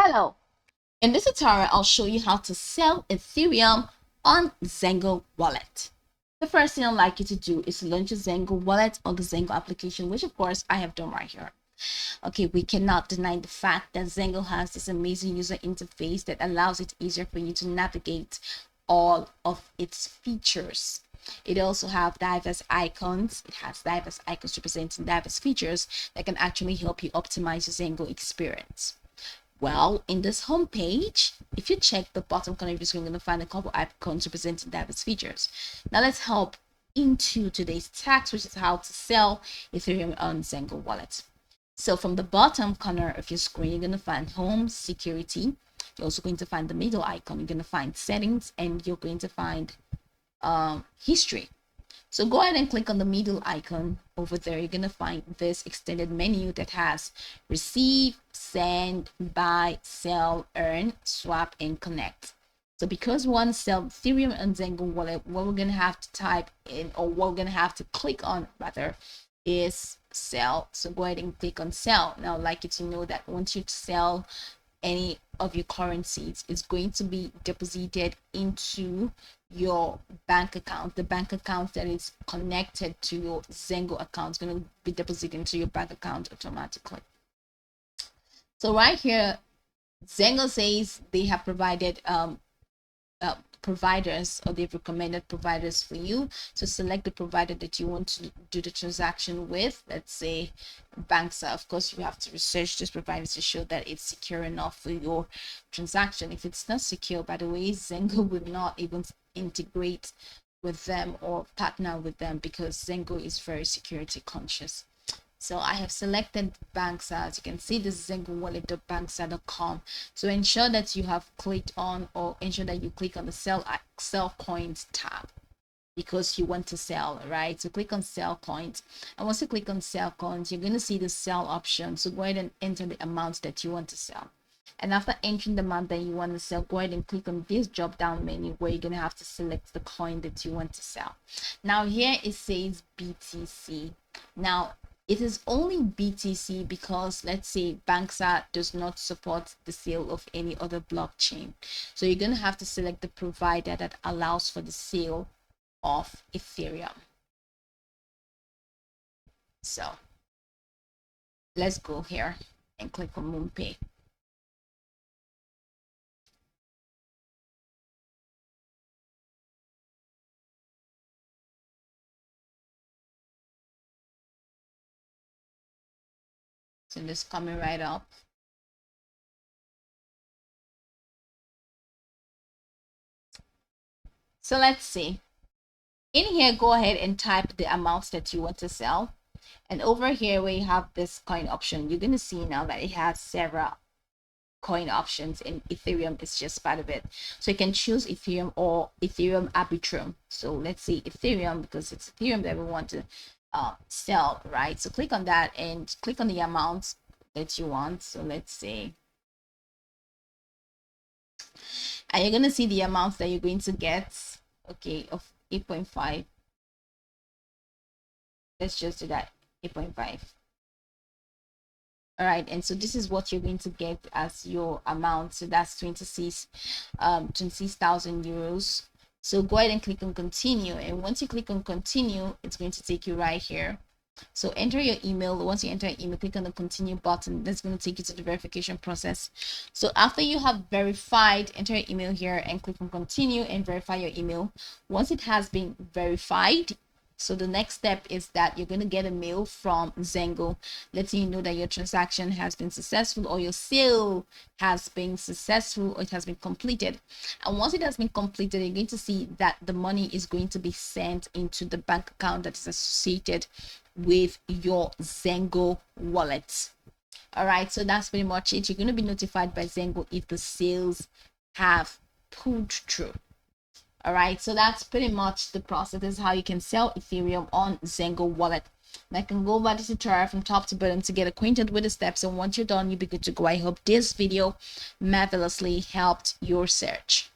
Hello, in this tutorial I'll show you how to sell Ethereum on Zengo wallet. The first thing I'd like you to do is to launch your Zengo wallet on the Zengo application, which of course I have done right here. Okay, we cannot deny the fact that Zengo has this amazing user interface that allows it easier for you to navigate all of its features. It also has diverse icons. It has diverse icons representing diverse features that can actually help you optimize your Zengo experience. Well, in this home page, if you check the bottom corner of your screen, you're going to find a couple icons representing diverse features. Now let's hop into today's task, which is how to sell Ethereum on Zengo wallet. So from the bottom corner of your screen, you're going to find home, security. You're also going to find the middle icon. You're going to find settings, and you're going to find history. So go ahead and click on the middle icon over there. You're going to find this extended menu that has receive, send, buy, sell, earn, swap, and connect. So because we want to sell Ethereum and Zengo wallet, what we're going to have to type in, or what we're going to have to click on rather, is sell. So go ahead and click on sell. Now I'd like you to know that once you sell any of your currencies, it's going to be deposited into your bank account. The bank account that is connected to your Zengo account is going to be deposited into your bank account automatically. So right here, Zengo says they have provided providers, or they've recommended providers for you. So select the provider that you want to do the transaction with. Let's say Banksa. Of course, you have to research this provider to show that it's secure enough for your transaction. If it's not secure, by the way, Zengo would not even integrate with them or partner with them, because Zengo is very security conscious. So I have selected Banksa. As you can see, this is zengowallet.banksa.com. So ensure that you have clicked on, or ensure that you click on the sell coins tab, because you want to sell, right? So click on sell coins, and once you click on sell coins, you're going to see the sell option. So go ahead and enter the amount that you want to sell. And after entering the amount that you want to sell, go ahead and click on this drop down menu where you're going to have to select the coin that you want to sell. Now here it says BTC. Now it is only BTC because, let's say, Banksa does not support the sale of any other blockchain. So you're going to have to select the provider that allows for the sale of Ethereum. So let's go here and click on MoonPay. So this coming right up. So let's see. In here, go ahead and type the amounts that you want to sell. And over here where you have this coin option, you're going to see now that it has several coin options, and Ethereum is just part of it. So you can choose Ethereum or Ethereum Arbitrum. So let's see Ethereum, because it's Ethereum that we want to sell, right? So click on that and click on the amounts that you want. So let's say, and you're going to see the amounts that you're going to get, okay, of 8.5. Let's just do that, 8.5. All right, and so this is what you're going to get as your amount. So that's 26,000 euros. So go ahead and click on continue, and once you click on continue, it's going to take you right here. So enter your email. Once you enter your email, click on the continue button. That's going to take you to the verification process. So after you have verified, enter your email here and click on continue and verify your email. Once it has been verified, so the next step is that you're going to get a mail from Zengo letting you know that your transaction has been successful, or your sale has been successful, or it has been completed. And once it has been completed, you're going to see that the money is going to be sent into the bank account that is associated with your Zengo wallet. All right, so that's pretty much it. You're going to be notified by Zengo if the sales have pulled through. All right, so that's pretty much the process. This is how you can sell Ethereum on Zengo wallet. And I can go over the tutorial from top to bottom to get acquainted with the steps, and once you're done, you'll be good to go. I hope this video marvelously helped your search.